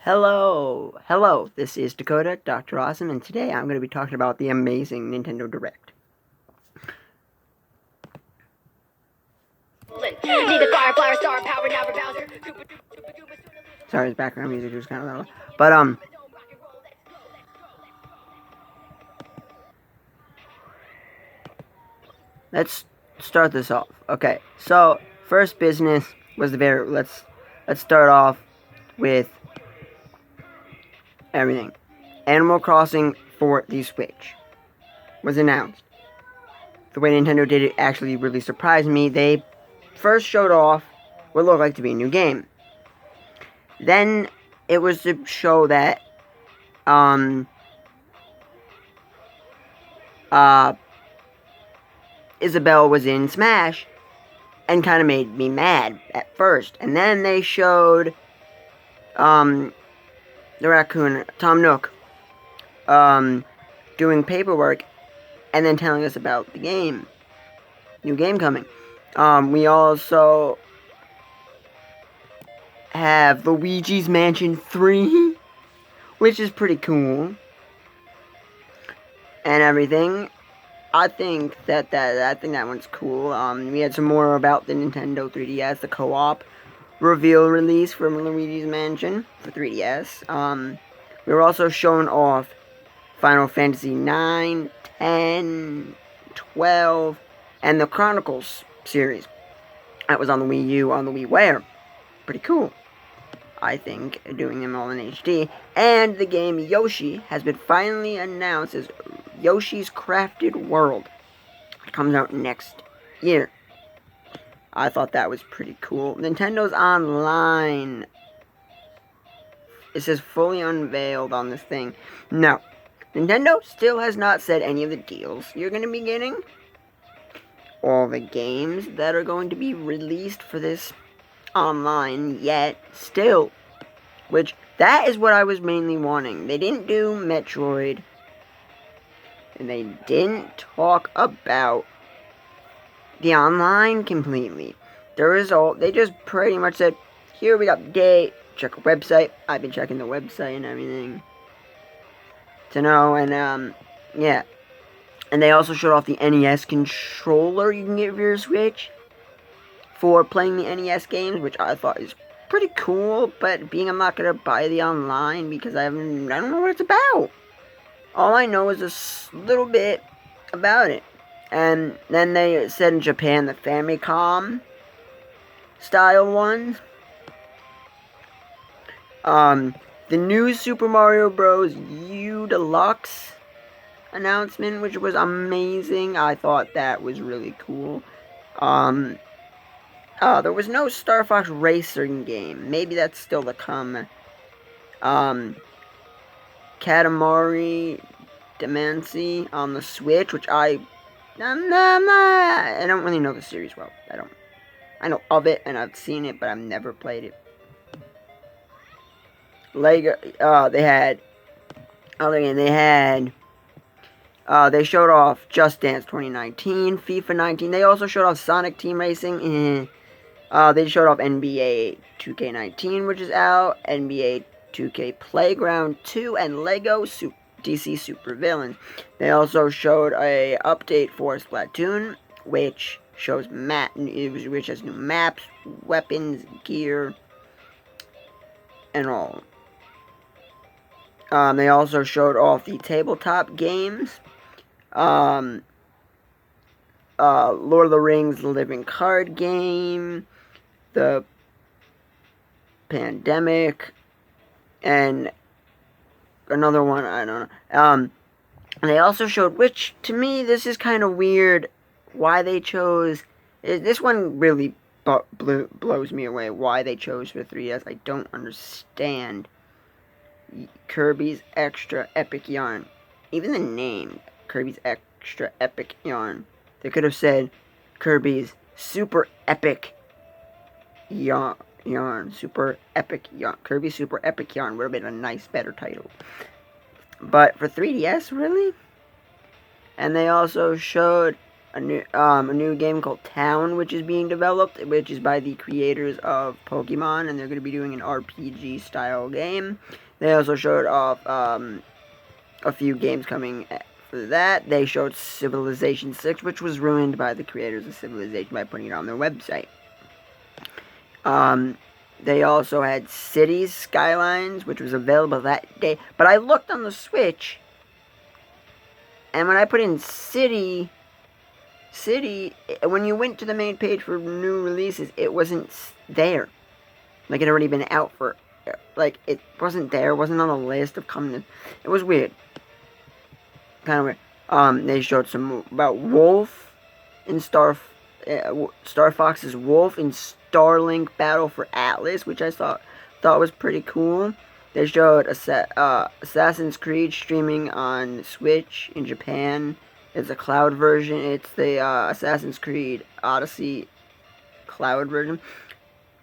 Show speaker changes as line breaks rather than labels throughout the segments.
Hello, this is Dakota, Dr. Awesome, and today I'm going to be talking about the amazing Nintendo Direct. Sorry, the background music was kind of loud. But, let's start this off. Okay, so, first business was let's start off with everything. Animal Crossing for the Switch was announced. The way Nintendo did it actually really surprised me. They first showed off what looked like to be a new game. Then it was to show that Isabelle was in Smash, and kind of made me mad at first. And then they showed the raccoon, Tom Nook, doing paperwork, and then telling us about the game, new game coming. We also have Luigi's Mansion 3, which is pretty cool, and everything. I think that one's cool. We had some more about the Nintendo 3DS, the co-op reveal release from Luigi's Mansion for 3DS. We were also showing off Final Fantasy 9, 10, 12, and the Chronicles series. That was on the Wii U, on the WiiWare. Pretty cool, I think, doing them all in HD. And the game Yoshi has been finally announced as Yoshi's Crafted World. It comes out next year. I thought that was pretty cool. Nintendo's Online. It says fully unveiled on this thing. No. Nintendo still has not said any of the deals you're going to be getting. All the games that are going to be released for this online yet. Still. Which, that is what I was mainly wanting. They didn't do Metroid. And they didn't talk about the online completely. They just pretty much said, here we got the date, check our website. I've been checking the website and everything to know, and yeah. And they also showed off the NES controller you can get for your Switch for playing the NES games, which I thought is pretty cool, but being I'm not gonna buy the online because I don't know what it's about. All I know is a little bit about it. And then they said in Japan the Famicom style ones. The new Super Mario Bros. U Deluxe announcement, which was amazing. I thought that was really cool. There was no Star Fox Racing game. Maybe that's still to come. Katamari Damacy on the Switch, which I don't really know the series well. I know of it, and I've seen it, but I've never played it. Lego, they showed off Just Dance 2019, FIFA 19, they also showed off Sonic Team Racing, they showed off NBA 2K19, which is out, NBA 2K Playground 2, and Lego DC Super Villains. They also showed a update for Splatoon, which shows which has new maps, weapons, gear, and all. They also showed off the tabletop games. Lord of the Rings, the Living Card Game, the Pandemic, and another one, I don't know. And they also showed, which, to me, this is kind of weird, why they chose, this one really blows me away, why they chose for 3DS, I don't understand. Kirby's Extra Epic Yarn. Even the name, Kirby's Extra Epic Yarn. They could have said Kirby's Super Epic Yarn. Super Epic Yarn. Kirby's Super Epic Yarn would have been a nice, better title. But for 3DS, really? And they also showed a new game called Town, which is being developed, which is by the creators of Pokemon, and they're going to be doing an RPG style game. They also showed off a few games coming for that. They showed Civilization 6, which was ruined by the creators of Civilization by putting it on their website. They also had Cities Skylines, which was available that day. But I looked on the Switch, and when I put in City, when you went to the main page for new releases, it wasn't there. Like, it had already been out for, like, it wasn't there. It wasn't on the list of coming. It was weird. Kind of weird. They showed some about Wolf in Star Fox's Wolf in Starlink Battle for Atlas, which I thought was pretty cool. They showed Assassin's Creed streaming on Switch in Japan. It's a cloud version. It's the Assassin's Creed Odyssey cloud version.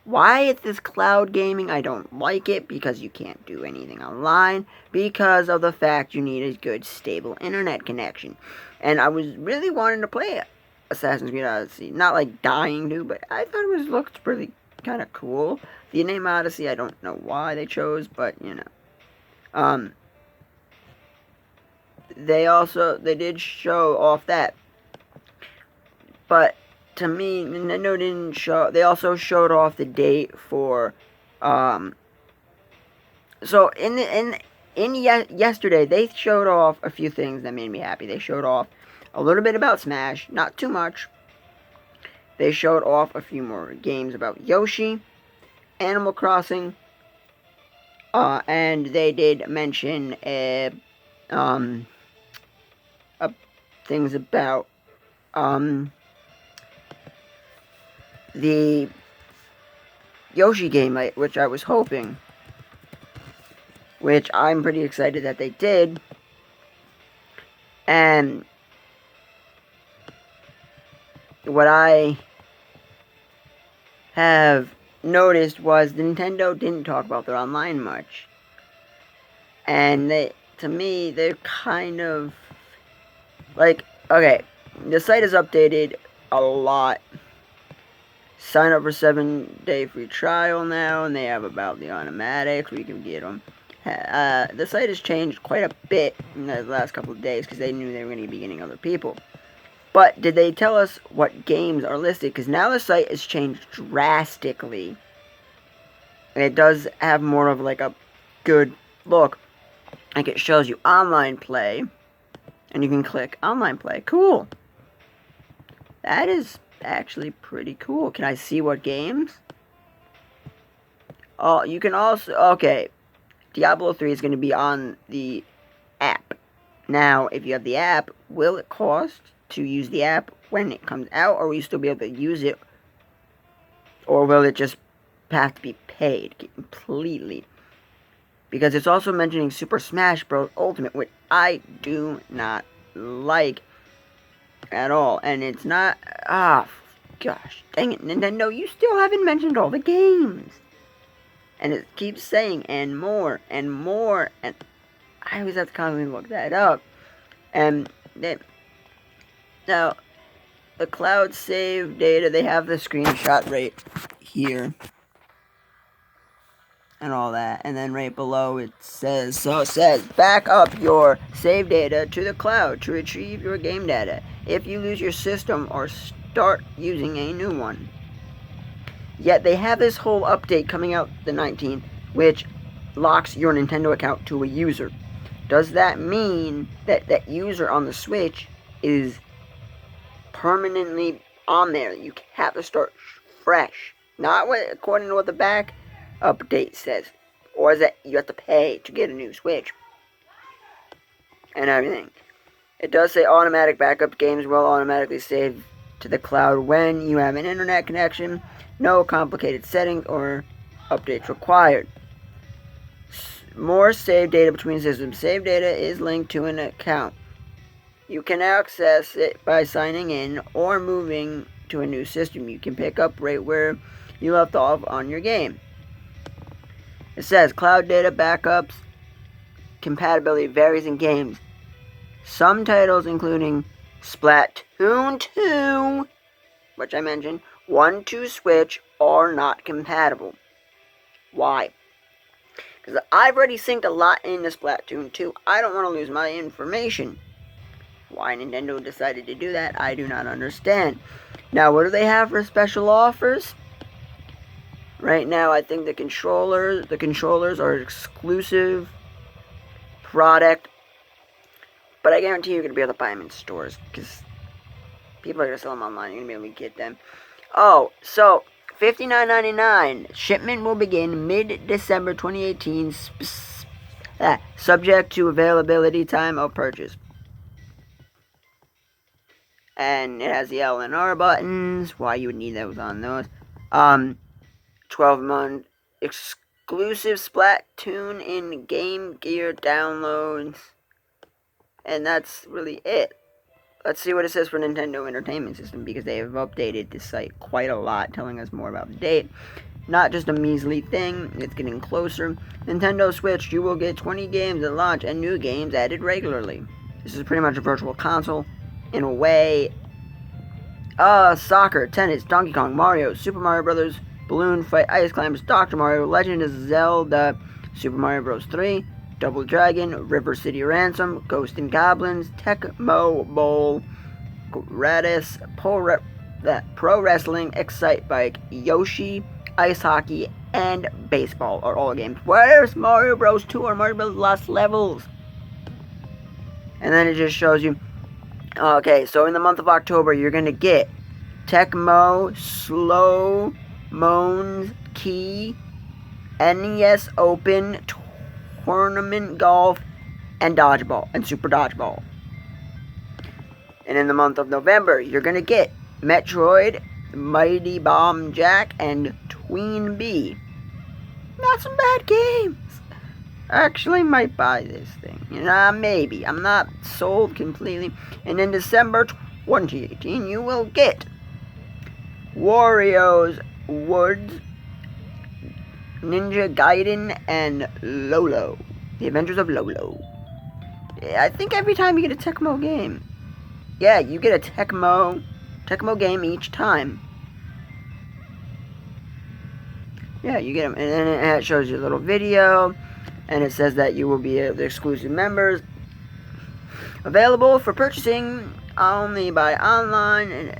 Why it's this cloud gaming? I don't like it because you can't do anything online because of the fact you need a good stable internet connection. And I was really wanting to play Assassin's Creed Odyssey. Not like dying to, but I thought it looked pretty kind of cool. The name Odyssey, I don't know why they chose, but you know. They did show off that. But to me, Nintendo didn't show. They also showed off the date for. So yesterday they showed off a few things that made me happy. They showed off a little bit about Smash, not too much. They showed off a few more games about Yoshi, Animal Crossing, and they did mention things about the Yoshi game, which I was hoping, which I'm pretty excited that they did. And what I have noticed was Nintendo didn't talk about their online much. And to me, they're kind of like, okay, the site is updated a lot. Sign up for 7-day free trial now, and they have about the automatics where you can get them. The site has changed quite a bit in the last couple of days because they knew they were going to be getting other people. But did they tell us what games are listed? Because now the site has changed drastically. And it does have more of like a good look. Like it shows you online play. And you can click online play. Cool. That is actually pretty cool. Can I see what games? Oh, you can also... Okay. Diablo 3 is going to be on the app. Now, if you have the app, will it cost to use the app when it comes out, or will you still be able to use it, or will it just have to be paid completely? Because it's also mentioning Super Smash Bros. Ultimate, which I do not like at all, and it's not, gosh, dang it, Nintendo, you still haven't mentioned all the games, and it keeps saying, and more, and more, and I always have to constantly look that up, and now, the cloud save data, they have the screenshot right here. And all that. And then right below it says, back up your save data to the cloud to retrieve your game data if you lose your system or start using a new one. Yet they have this whole update coming out the 19th, which locks your Nintendo account to a user. Does that mean that that user on the Switch is permanently on there? You have to start fresh, not according to what the back update says, or is that you have to pay to get a new Switch and everything. It does say automatic backup games will automatically save to the cloud when you have an internet connection. No complicated settings or updates required. More save data between systems. Save data is linked to an account. You can access it by signing in or moving to a new system. You can pick up right where you left off on your game. It says cloud data backups compatibility varies in games. Some titles, including Splatoon 2, which I mentioned, 1 to Switch are not compatible. Why? Because I've already synced a lot into Splatoon 2. I don't want to lose my information. Why Nintendo decided to do that, I do not understand. Now, what do they have for special offers? Right now, I think the controllers are exclusive product, but I guarantee you're going to be able to buy them in stores, because people are going to sell them online. You're going to be able to get them. Oh, so $59.99. Shipment will begin mid-December 2018, subject to availability time of purchase. And it has the L and R buttons. Why you would need those on those. 12-month exclusive Splatoon in Game Gear downloads. And that's really it. Let's see what it says for Nintendo Entertainment System, because they have updated this site quite a lot, telling us more about the date. Not just a measly thing, it's getting closer. Nintendo Switch, you will get 20 games at launch and new games added regularly. This is pretty much a virtual console, in a way. Soccer, tennis, Donkey Kong, Mario, Super Mario Bros., Balloon Fight, Ice Climbers, Dr. Mario, Legend of Zelda, Super Mario Bros. 3, Double Dragon, River City Ransom, Ghost and Goblins, Tecmo Bowl, Gratis, Pro Wrestling, Excite Bike, Yoshi, Ice Hockey, and Baseball are all games. Where's Mario Bros. 2 or Mario Bros. Lost Levels? And then it just shows you, okay, so in the month of October, you're going to get Tecmo, Slow, Moans, Key, NES Open, Tournament Golf, and Dodgeball, and Super Dodgeball. And in the month of November, you're going to get Metroid, Mighty Bomb Jack, and Tween Bee. Not some bad games. I actually might buy this thing. Maybe. I'm not sold completely. And in December 2018, you will get Wario's Woods, Ninja Gaiden, and Lolo. The Adventures of Lolo. I think every time you get a Tecmo game. Yeah, you get a Tecmo game each time. Yeah, you get them. And then it shows you a little video. And it says that you will be the exclusive members. Available for purchasing only by online and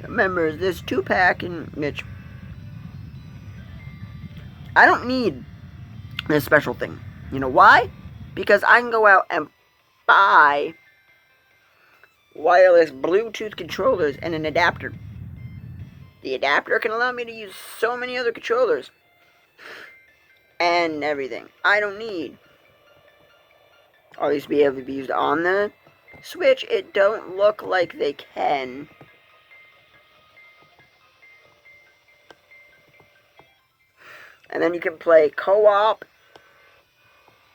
members. This 2-pack in which I don't need this special thing. You know why? Because I can go out and buy wireless Bluetooth controllers and an adapter. The adapter can allow me to use so many other controllers and everything. I don't need all these to be able to be used on the Switch. It don't look like they can. And then you can play co-op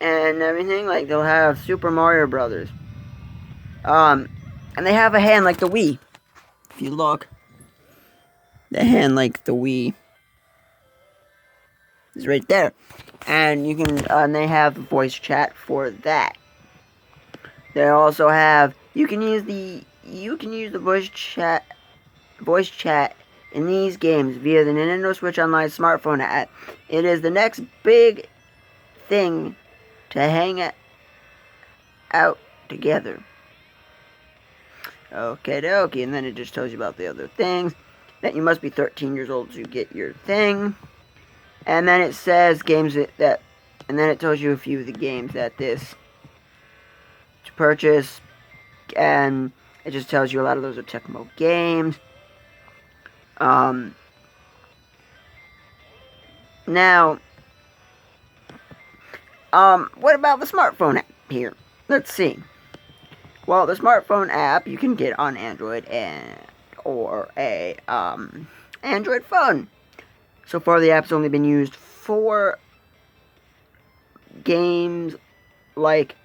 and everything. Like, they'll have Super Mario Brothers. And they have a hand like the Wii. If you look, the hand like the Wii is right there. And you can, and they have voice chat for that. They also have, you can use the voice chat in these games via the Nintendo Switch Online smartphone app. It is the next big thing to hang out together. Okie dokie, and then it just tells you about the other things. That you must be 13 years old to get your thing. And then it says games that, and then it tells you a few of the games that this to purchase, and it just tells you a lot of those are Tecmo games. Now, what about the smartphone app here? Let's see. Well, the smartphone app you can get on Android or a Android phone. So far, the app's only been used for games like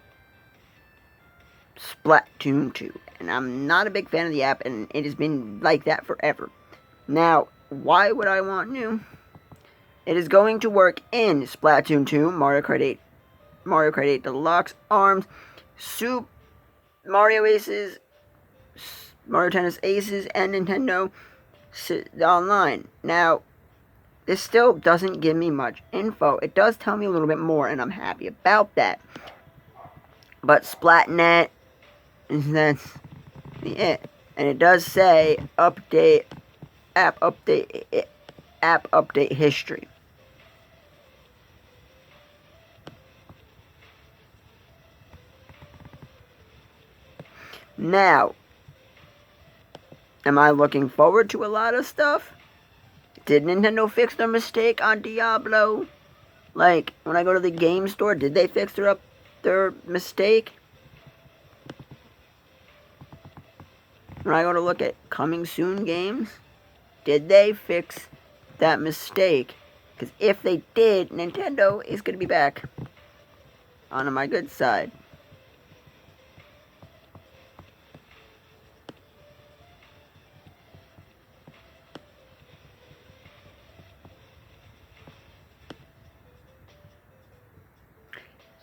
Splatoon 2. And I'm not a big fan of the app, and it has been like that forever. Now, why would I want new? It is going to work in Splatoon 2, Mario Kart 8 Deluxe, ARMS, Super Mario Aces, Mario Tennis Aces and Nintendo Online. Now, this still doesn't give me much info. It does tell me a little bit more, and I'm happy about that. But Splatnet, that's it. And it does say update, app update history. Now, am I looking forward to a lot of stuff? Did Nintendo fix their mistake on Diablo? Like, when I go to the game store, did they fix their mistake? When I go to look at coming soon games, did they fix that mistake? Because if they did, Nintendo is going to be back on my good side.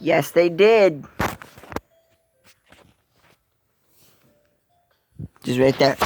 Yes, they did. Just right there.